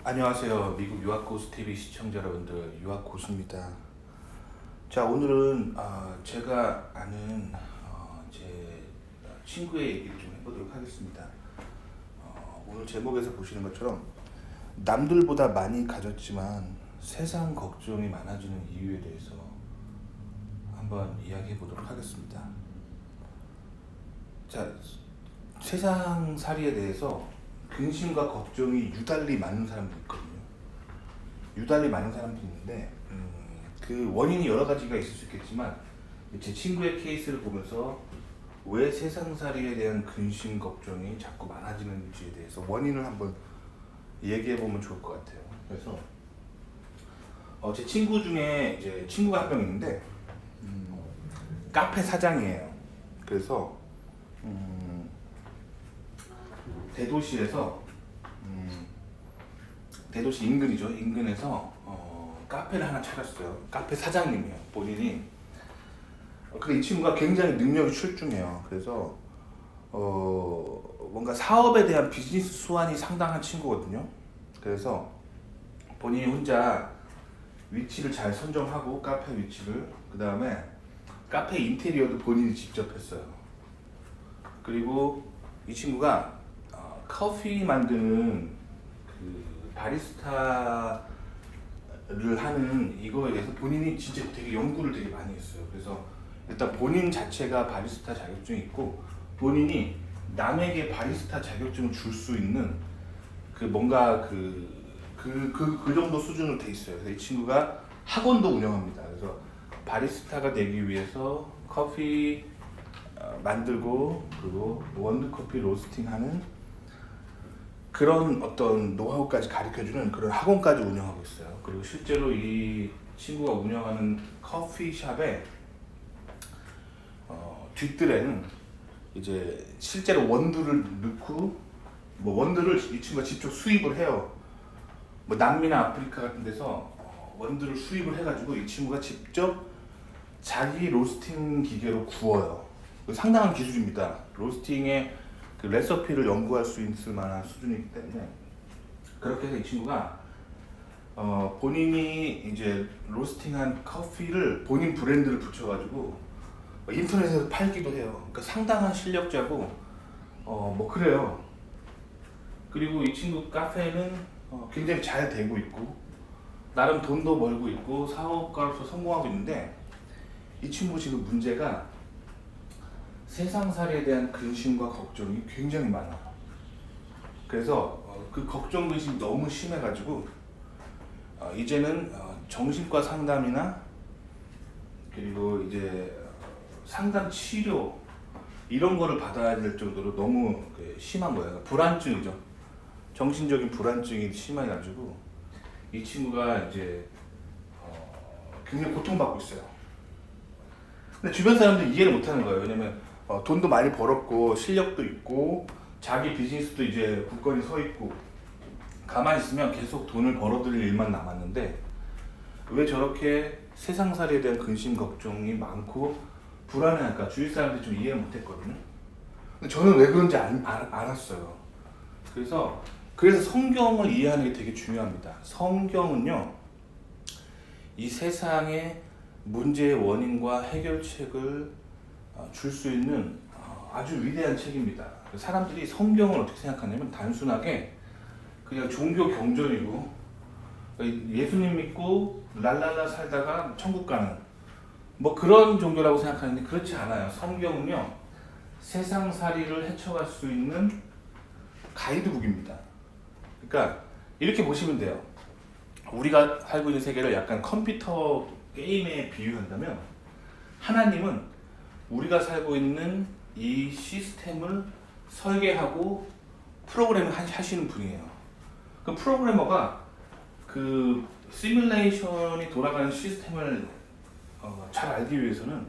안녕하세요. 미국 유학고수 TV 시청자 여러분들, 유학고수입니다. 자, 오늘은 제가 아는 제 친구의 얘기를 좀 해보도록 하겠습니다. 오늘 제목에서 보시는 것처럼 남들보다 많이 가졌지만 세상 걱정이 많아지는 이유에 대해서 한번 이야기해 보도록 하겠습니다. 자, 세상살이에 대해서 근심과 걱정이 유달리 많은 사람들이 있거든요. 유달리 많은 사람들이 있는데 그 원인이 여러 가지가 있을 수 있겠지만 제 친구의 케이스를 보면서 왜 세상살이에 대한 근심 걱정이 자꾸 많아지는지에 대해서 원인을 한번 얘기해 보면 좋을 것 같아요. 그래서 제 친구 중에 이제 친구가 한 명 있는데 카페 사장이에요. 그래서 대도시에서 대도시 인근이죠. 인근에서 카페를 하나 차렸어요. 카페 사장님이에요. 본인이. 근데 이 친구가 굉장히 능력이 출중해요. 그래서 뭔가 사업에 대한 비즈니스 수완이 상당한 친구거든요. 그래서 본인이 혼자 위치를 잘 선정하고 카페 위치를, 그 다음에 카페 인테리어도 본인이 직접 했어요. 그리고 이 친구가 커피 만드는 그 바리스타를 하는 이거에 대해서 본인이 진짜 되게 연구를 되게 많이 했어요. 그래서 일단 본인 자체가 바리스타 자격증이 있고 본인이 남에게 바리스타 자격증을 줄 수 있는 그 뭔가 그 정도 수준으로 돼 있어요. 그래서 이 친구가 학원도 운영합니다. 그래서 바리스타가 되기 위해서 커피 만들고 그리고 원두커피 로스팅하는 그런 어떤 노하우까지 가르쳐주는 그런 학원까지 운영하고 있어요. 그리고 실제로 이 친구가 운영하는 커피숍에 뒷뜰에는 이제 실제로 원두를 넣고 뭐 원두를 이 친구가 직접 수입을 해요. 뭐 남미나 아프리카 같은 데서 원두를 수입을 해가지고 이 친구가 직접 자기 로스팅 기계로 구워요. 상당한 기술입니다. 로스팅의 그 레시피를 연구할 수 있을 만한 수준이기 때문에 그렇게 해서 이 친구가 본인이 이제 로스팅한 커피를 본인 브랜드를 붙여가지고 인터넷에서 팔기도 해요. 그러니까 상당한 실력자고 뭐 그래요. 그리고 이 친구 카페는 굉장히 잘 되고 있고 나름 돈도 벌고 있고 사업가로서 성공하고 있는데 이 친구 지금 문제가 세상살이에 대한 근심과 걱정이 굉장히 많아요. 그래서 그 걱정 근심이 너무 심해가지고 이제는 정신과 상담이나 그리고 이제 상담 치료 이런 거를 받아야 될 정도로 너무 심한 거예요. 불안증이죠. 정신적인 불안증이 심해가지고 이 친구가 이제 굉장히 고통받고 있어요. 근데 주변 사람들이 이해를 못하는 거예요. 왜냐면 돈도 많이 벌었고 실력도 있고 자기 비즈니스도 이제 굳건히 서 있고 가만히 있으면 계속 돈을 벌어들일 일만 남았는데 왜 저렇게 세상살이에 대한 근심 걱정이 많고 불안해할까 주위 사람들이 좀 이해 못했거든요. 근데 저는 왜 그런지 알았어요. 그래서 성경을 이해하는 게 되게 중요합니다. 성경은요 이 세상의 문제의 원인과 해결책을 줄 수 있는 아주 위대한 책입니다. 사람들이 성경을 어떻게 생각하냐면 단순하게 그냥 종교 경전이고 예수님 믿고 랄랄라 살다가 천국 가는 뭐 그런 종교라고 생각하는데 그렇지 않아요. 성경은요 세상살이를 헤쳐갈 수 있는 가이드북입니다. 그러니까 이렇게 보시면 돼요. 우리가 살고 있는 세계를 약간 컴퓨터 게임에 비유한다면 하나님은 우리가 살고 있는 이 시스템을 설계하고 프로그램을 하시는 분이에요. 그 프로그래머가 그 시뮬레이션이 돌아가는 시스템을 잘 알기 위해서는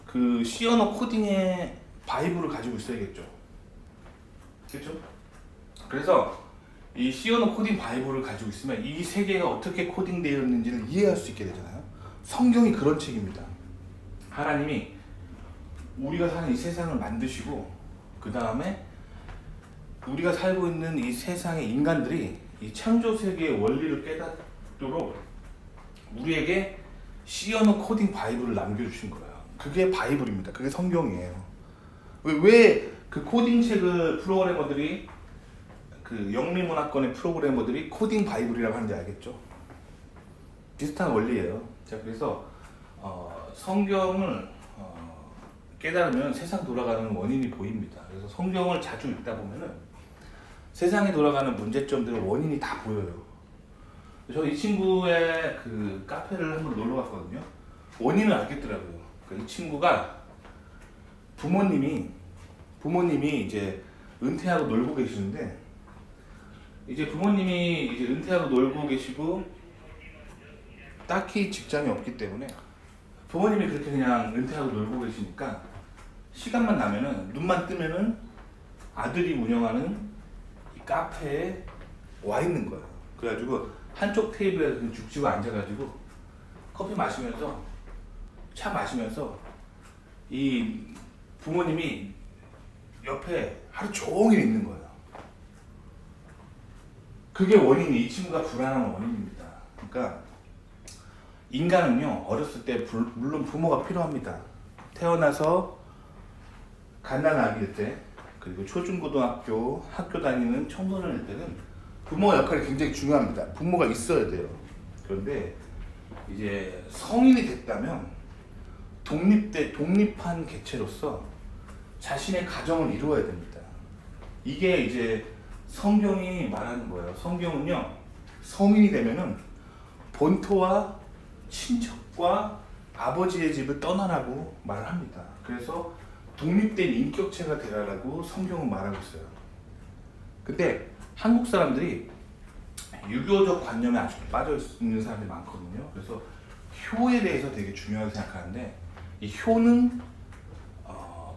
그 C 언어 코딩의 바이블을 가지고 있어야겠죠. 그렇죠? 그래서 이 C 언어 코딩 바이블을 가지고 있으면 이 세계가 어떻게 코딩되어 있는지를 이해할 수 있게 되잖아요. 성경이 그런 책입니다. 하나님이 우리가 사는 이 세상을 만드시고 그 다음에 우리가 살고 있는 이 세상의 인간들이 이 창조 세계의 원리를 깨닫도록 우리에게 시어너 코딩 바이블을 남겨주신 거예요. 그게 바이블입니다. 그게 성경이에요. 왜 그 코딩 책을 프로그래머들이 그 영미문화권의 프로그래머들이 코딩 바이블이라고 하는지 알겠죠? 비슷한 원리예요. 자, 그래서 성경을 깨달으면 세상 돌아가는 원인이 보입니다. 그래서 성경을 자주 읽다 보면은 세상에 돌아가는 문제점들의 원인이 다 보여요. 저 이 친구의 그 카페를 한번 놀러 갔거든요. 원인을 알겠더라고요. 이 친구가 부모님이 이제 은퇴하고 놀고 계시는데, 이제 부모님이 이제 은퇴하고 놀고 계시고 딱히 직장이 없기 때문에 부모님이 그렇게 그냥 은퇴하고 놀고 계시니까 시간만 나면은 눈만 뜨면은 아들이 운영하는 이 카페에 와 있는 거예요. 그래가지고 한쪽 테이블에 그냥 죽치고 앉아가지고 커피 마시면서 차 마시면서 이 부모님이 옆에 하루 종일 있는 거예요. 그게 원인이, 이 친구가 불안한 원인입니다. 그러니까 인간은요, 어렸을 때 물론 부모가 필요합니다. 태어나서 갓난아기일 때, 그리고 초중고등학교 학교 다니는 청소년일 때는 부모 역할이 굉장히 중요합니다. 부모가 있어야 돼요. 그런데 이제 성인이 됐다면 독립한 개체로서 자신의 가정을 이루어야 됩니다. 이게 이제 성경이 말하는 거예요. 성경은요, 성인이 되면은 본토와 친척과 아버지의 집을 떠나라고 말을 합니다. 그래서 독립된 인격체가 되라라고 성경은 말하고 있어요. 근데 한국 사람들이 유교적 관념에 아직도 빠져 있는 사람들이 많거든요. 그래서 효에 대해서 되게 중요하게 생각하는데, 이 효는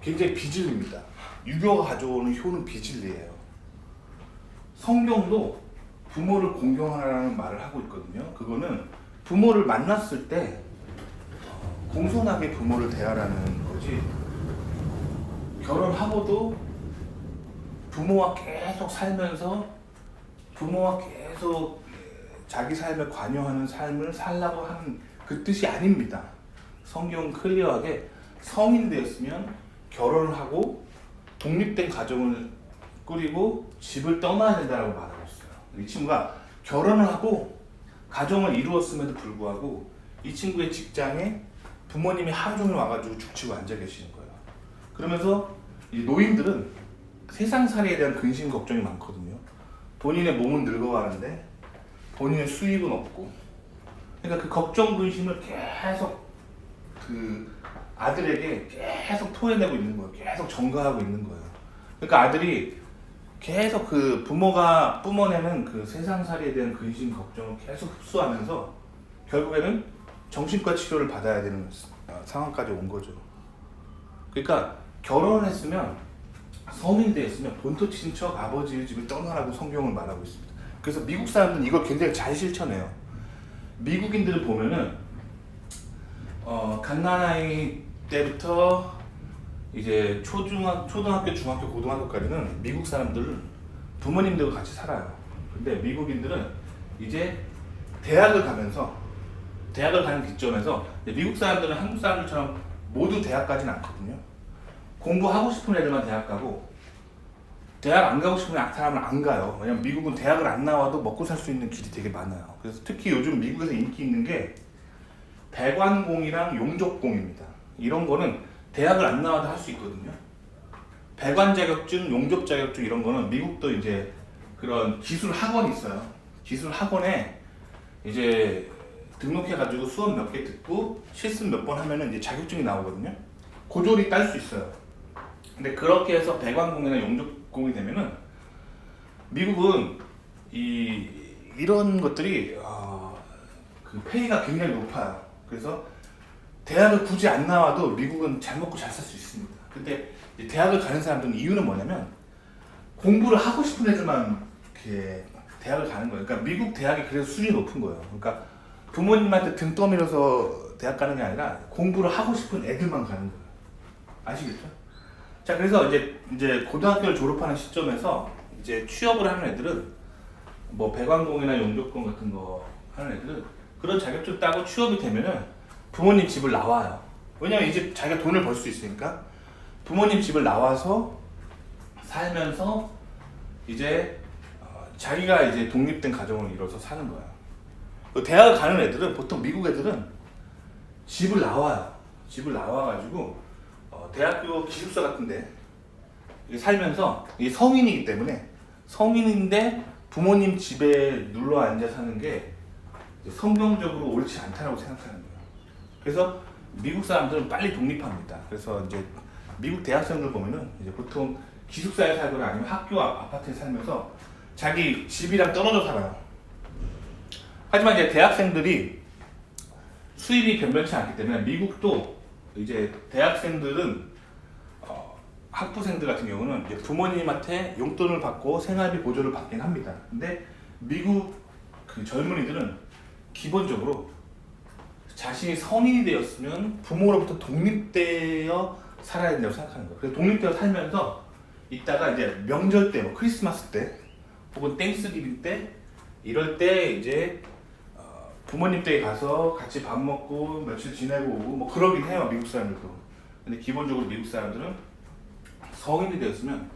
굉장히 비진리입니다. 유교가 가져오는 효는 비진리예요. 성경도 부모를 공경하라는 말을 하고 있거든요. 그거는 부모를 만났을 때 공손하게 부모를 대하라는 거지, 결혼하고도 부모와 계속 살면서 부모와 계속 자기 삶에 관여하는 삶을 살라고 하는 그 뜻이 아닙니다. 성경은 클리어하게 성인 되었으면 결혼을 하고 독립된 가정을 꾸리고 집을 떠나야 된다고 말하고 있어요. 이 친구가 결혼을 하고 가정을 이루었음에도 불구하고 이 친구의 직장에 부모님이 하루 종일 와가지고 죽치고 앉아 계시는 거예요. 그러면서 이 노인들은 세상살이에 대한 근심 걱정이 많거든요. 본인의 몸은 늙어가는데 본인의 수입은 없고, 그러니까 그 걱정 근심을 계속 그 아들에게 계속 토해내고 있는 거예요. 계속 전가하고 있는 거예요. 그러니까 아들이 계속 그 부모가 뿜어내는 그 세상살이에 대한 근심 걱정을 계속 흡수하면서 결국에는 정신과 치료를 받아야 되는 상황까지 온 거죠. 그러니까 결혼을 했으면, 성인이 되었으면 본토 친척 아버지의 집을 떠나라고 성경을 말하고 있습니다. 그래서 미국 사람들은 이걸 굉장히 잘 실천해요. 미국인들을 보면은 갓난아이 때부터 이제 초등학교, 중학교, 고등학교까지는 미국 사람들은 부모님들과 같이 살아요. 근데 미국인들은 이제 대학을 가는 기점에서, 미국 사람들은 한국 사람들처럼 모두 대학 가진 않거든요. 공부하고 싶은 애들만 대학 가고, 대학 안 가고 싶은 사람은 안 가요. 왜냐면 미국은 대학을 안 나와도 먹고 살 수 있는 길이 되게 많아요. 그래서 특히 요즘 미국에서 인기 있는 게 배관공이랑 용접공입니다. 이런 거는 대학을 안 나와도 할 수 있거든요. 배관 자격증, 용접 자격증 이런 거는 미국도 이제 그런 기술 학원이 있어요. 기술 학원에 이제 등록해가지고 수업 몇 개 듣고 실습 몇 번 하면은 이제 자격증이 나오거든요. 고졸이 딸 수 있어요. 근데 그렇게 해서 배관공이나 용접공이 되면은 미국은 이런 것들이 그 페이가 굉장히 높아요. 그래서 대학을 굳이 안 나와도 미국은 잘 먹고 잘 살 수 있습니다. 근데 대학을 가는 사람들은 이유는 뭐냐면 공부를 하고 싶은 애들만 이렇게 대학을 가는 거예요. 그러니까 미국 대학이 그래서 수준이 높은 거예요. 그러니까 부모님한테 등 떠밀어서 대학 가는 게 아니라 공부를 하고 싶은 애들만 가는 거예요. 아시겠죠? 자, 그래서 이제 고등학교를 졸업하는 시점에서 이제 취업을 하는 애들은 뭐 배관공이나 용접공 같은 거 하는 애들은 그런 자격증 따고 취업이 되면은 부모님 집을 나와요. 왜냐면 이제 자기가 돈을 벌 수 있으니까 부모님 집을 나와서 살면서 이제 자기가 이제 독립된 가정을 이뤄서 사는 거야. 대학을 가는 애들은 보통 미국 애들은 집을 나와요. 집을 나와가지고 대학교 기숙사 같은데 살면서 이게 성인이기 때문에 성인인데 부모님 집에 눌러 앉아 사는 게 성경적으로 옳지 않다고 생각하는 거예요. 그래서 미국 사람들은 빨리 독립합니다. 그래서 이제 미국 대학생들 보면은 이제 보통 기숙사에 살거나 아니면 학교 아파트에 살면서 자기 집이랑 떨어져 살아요. 하지만 이제 대학생들이 수입이 변변치 않기 때문에 미국도 이제 대학생들은 학부생들 같은 경우는 이제 부모님한테 용돈을 받고 생활비 보조를 받긴 합니다. 근데 미국 그 젊은이들은 기본적으로 자신이 성인이 되었으면 부모로부터 독립되어 살아야 된다고 생각하는 거예요. 그래서 독립되어 살면서 이따가 이제 명절 때, 뭐 크리스마스 때, 혹은 땡스기빙 때, 이럴 때 이제 부모님 댁에 가서 같이 밥 먹고 며칠 지내고 오고 뭐 그러긴 해요, 미국 사람들도. 근데 기본적으로 미국 사람들은 성인이 되었으면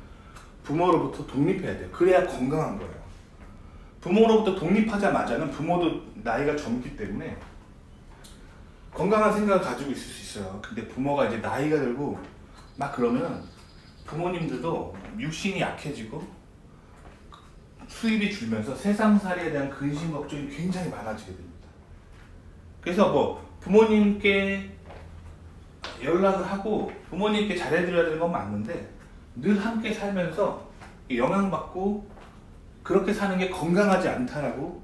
부모로부터 독립해야 돼요. 그래야 건강한 거예요. 부모로부터 독립하자마자는 부모도 나이가 젊기 때문에 건강한 생각을 가지고 있을 수 있어요. 근데 부모가 이제 나이가 들고 막 그러면 부모님들도 육신이 약해지고 수입이 줄면서 세상살이에 대한 근심 걱정이 굉장히 많아지게 됩니다. 그래서 뭐 부모님께 연락을 하고 부모님께 잘해드려야 되는 건 맞는데 늘 함께 살면서 영향받고 그렇게 사는 게 건강하지 않다라고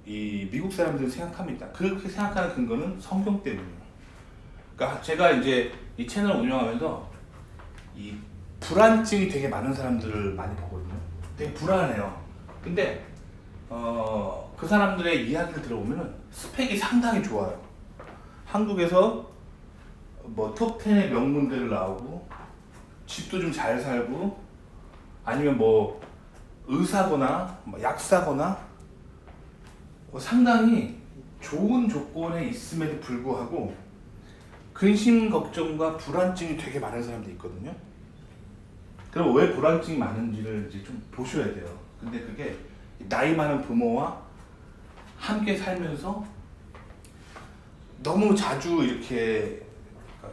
이 미국 사람들은 생각합니다. 그렇게 생각하는 근거는 성경 때문이에요. 그러니까 제가 이제 이 채널을 운영하면서 이 불안증이 되게 많은 사람들을 많이 보거든요. 되게 불안해요. 근데 그 사람들의 이야기를 들어보면은 스펙이 상당히 좋아요. 한국에서 뭐 톱10의 명문대를 나오고 집도 좀 잘 살고 아니면 뭐 의사거나 뭐 약사거나 상당히 좋은 조건에 있음에도 불구하고 근심 걱정과 불안증이 되게 많은 사람들이 있거든요. 그럼 왜 불안증이 많은지를 이제 좀 보셔야 돼요. 근데 그게 나이 많은 부모와 함께 살면서 너무 자주 이렇게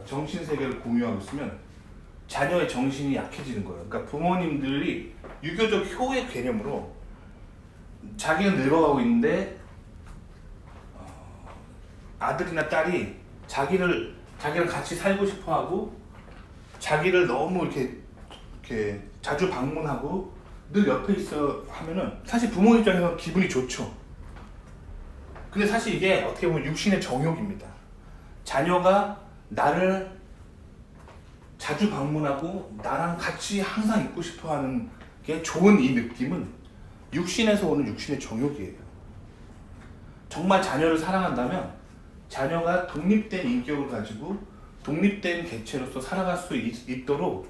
정신세계를 공유하고 있으면 자녀의 정신이 약해지는 거예요. 그러니까 부모님들이 유교적 효의 개념으로 자기는 늙어가고 있는데 아들이나 딸이 자기랑 같이 살고 싶어하고 자기를 너무 이렇게 자주 방문하고 늘 옆에 있어 하면은 사실 부모 입장에서 기분이 좋죠. 근데 사실 이게 어떻게 보면 육신의 정욕입니다. 자녀가 나를 자주 방문하고 나랑 같이 항상 있고 싶어하는 게 좋은 이 느낌은 육신에서 오는 육신의 정욕이에요. 정말 자녀를 사랑한다면 자녀가 독립된 인격을 가지고 독립된 개체로서 살아갈 수 있도록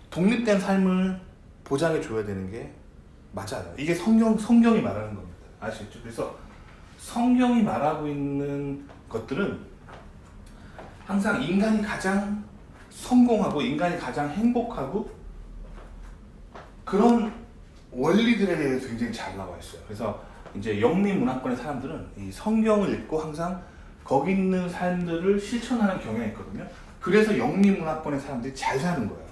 독립된 삶을 보장해 줘야 되는 게 맞아요. 이게 성경이 말하는 겁니다. 아시겠죠? 그래서 성경이 말하고 있는 것들은 항상 인간이 가장 성공하고 인간이 가장 행복하고 그런 원리들에 대해서 굉장히 잘 나와 있어요. 그래서 이제 영미 문화권의 사람들은 이 성경을 읽고 항상 거기 있는 삶들을 실천하는 경향이 있거든요. 그래서 영미 문화권의 사람들이 잘 사는 거예요.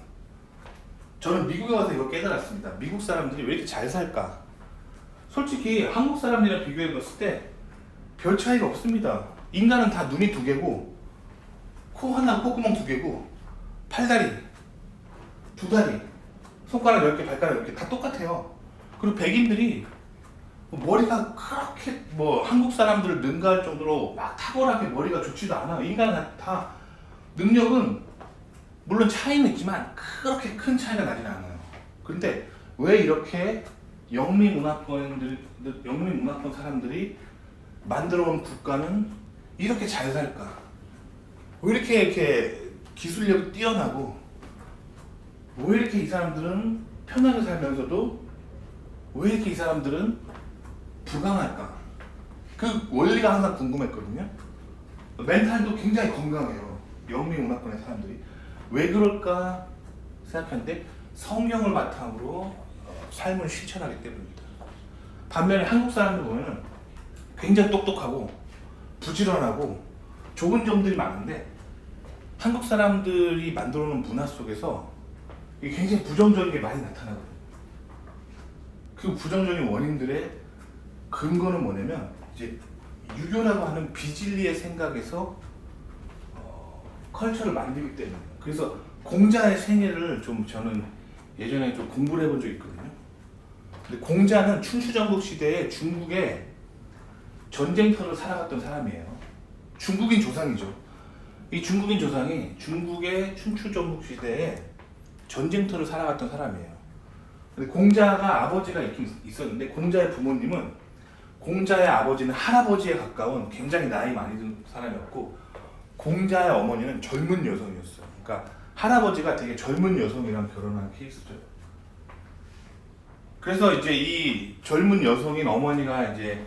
저는 미국에 와서 이걸 깨달았습니다. 미국 사람들이 왜 이렇게 잘 살까? 솔직히 한국 사람들이랑 비교해 봤을 때 별 차이가 없습니다. 인간은 다 눈이 두 개고 코 하나, 콧구멍 두 개고 팔다리, 두 다리, 손가락 10개, 발가락 10개 다 똑같아요. 그리고 백인들이 머리가 그렇게 뭐 한국 사람들을 능가할 정도로 막 탁월하게 머리가 좋지도 않아요. 인간은 다 능력은 물론 차이는 있지만 그렇게 큰 차이가 나진 않아요. 그런데 왜 이렇게 영미 문화권 사람들이 만들어온 국가는 이렇게 잘 살까? 왜 이렇게 기술력이 뛰어나고 왜 이렇게 이 사람들은 편하게 살면서도 왜 이렇게 이 사람들은 불강할까? 그 원리가 항상 궁금했거든요. 멘탈도 굉장히 건강해요. 영미문화권의 사람들이. 왜 그럴까 생각하는데 성경을 바탕으로 삶을 실천하기 때문입니다. 반면에 한국 사람들 보면은 굉장히 똑똑하고 부지런하고 좋은 점들이 많은데 한국 사람들이 만들어 놓은 문화 속에서 이게 굉장히 부정적인 게 많이 나타나거든요. 그 부정적인 원인들의 근거는 뭐냐면 이제 유교라고 하는 비진리의 생각에서 컬처를 만들기 때문에. 그래서 공자의 생애를 좀 저는 예전에 좀 공부를 해본 적이 있거든요. 근데 공자는 춘추전국 시대에 중국의 전쟁터를 살아갔던 사람이에요. 중국인 조상이죠. 이 중국인 조상이 중국의 춘추전국 시대에 전쟁터를 살아갔던 사람이에요. 근데 공자가 아버지가 있긴 있었는데 공자의 부모님은 공자의 아버지는 할아버지에 가까운 굉장히 나이 많이 든 사람이었고 공자의 어머니는 젊은 여성이었어요. 그러니까 할아버지가 되게 젊은 여성이랑 결혼한 케이스죠. 그래서 이제 이 젊은 여성인 어머니가 이제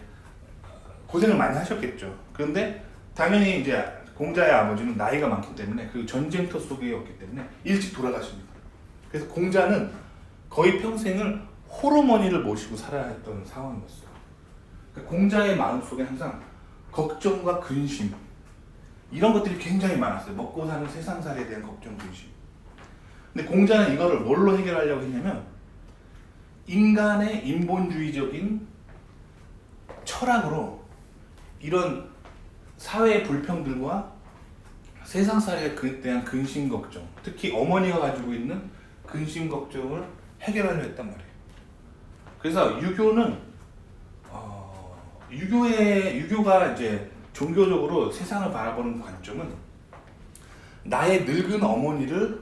고생을 많이 하셨겠죠. 그런데 당연히 이제 공자의 아버지는 나이가 많기 때문에 그 전쟁터 속이었기 때문에 일찍 돌아가십니다. 그래서 공자는 거의 평생을 호르머니를 모시고 살아야 했던 상황이었어요. 그러니까 공자의 마음속에 항상 걱정과 근심 이런 것들이 굉장히 많았어요. 먹고 사는 세상살이에 대한 걱정, 근심. 근데 공자는 이거를 뭘로 해결하려고 했냐면 인간의 인본주의적인 철학으로 이런 사회의 불평들과 세상살이에 대한 근심 걱정, 특히 어머니가 가지고 있는 근심 걱정을 해결하려 했단 말이에요. 그래서 유교가 이제 종교적으로 세상을 바라보는 관점은 나의 늙은 어머니를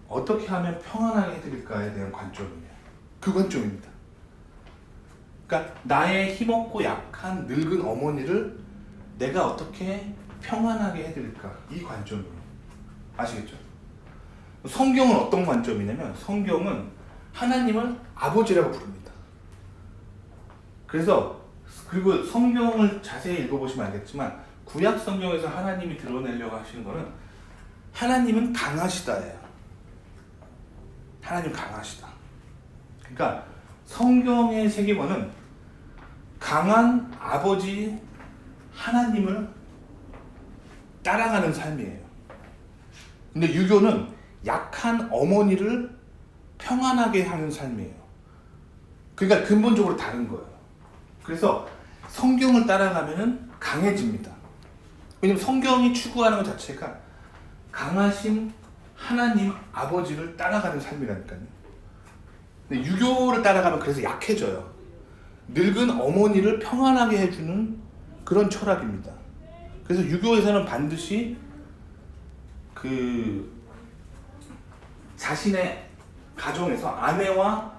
어떻게 하면 평안하게 해드릴까에 대한 관점이에요. 그 관점입니다. 그러니까 나의 힘없고 약한 늙은 어머니를 내가 어떻게 평안하게 해드릴까, 이 관점이에요. 아시겠죠? 성경은 어떤 관점이냐면 성경은 하나님을 아버지라고 부릅니다. 그리고 성경을 자세히 읽어보시면 알겠지만 구약 성경에서 하나님이 드러내려고 하시는 거는 하나님은 강하시다예요. 하나님 강하시다. 그러니까 성경의 세계관은 강한 아버지 하나님을 따라가는 삶이에요. 근데 유교는 약한 어머니를 평안하게 하는 삶이에요. 그러니까 근본적으로 다른 거예요. 그래서 성경을 따라가면은 강해집니다. 왜냐면 성경이 추구하는 것 자체가 강하신 하나님 아버지를 따라가는 삶이라니까요. 근데 유교를 따라가면 그래서 약해져요. 늙은 어머니를 평안하게 해주는 그런 철학입니다. 그래서 유교에서는 반드시 자신의 가정에서 아내와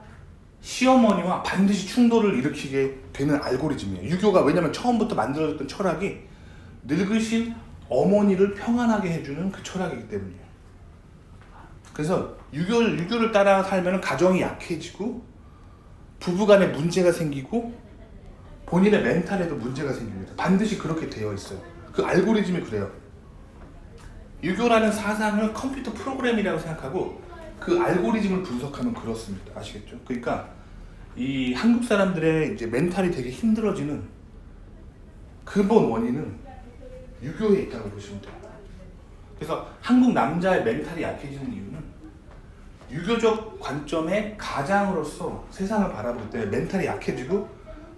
시어머니와 반드시 충돌을 일으키게 되는 알고리즘이에요. 유교가 왜냐면 처음부터 만들어졌던 철학이 늙으신 어머니를 평안하게 해주는 그 철학이기 때문이에요. 그래서 유교를 따라 살면 가정이 약해지고 부부간에 문제가 생기고 본인의 멘탈에도 문제가 생깁니다. 반드시 그렇게 되어 있어요. 그 알고리즘이 그래요. 유교라는 사상을 컴퓨터 프로그램이라고 생각하고 그 알고리즘을 분석하면 그렇습니다. 아시겠죠? 그러니까 이 한국 사람들의 이제 멘탈이 되게 힘들어지는 근본 원인은 유교에 있다고 보시면 돼요. 그래서 한국 남자의 멘탈이 약해지는 이유는 유교적 관점의 가장으로서 세상을 바라볼 때 멘탈이 약해지고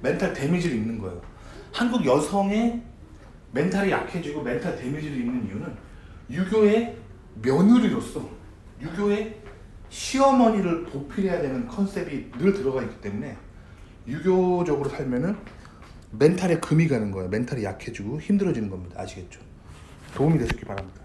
멘탈 데미지를 입는 거예요. 한국 여성의 멘탈이 약해지고 멘탈 데미지를 입는 이유는 유교의 며느리로서 유교의 시어머니를 보필해야 되는 컨셉이 늘 들어가 있기 때문에 유교적으로 살면은 멘탈에 금이 가는 거예요. 멘탈이 약해지고 힘들어지는 겁니다. 아시겠죠? 도움이 되셨기 바랍니다.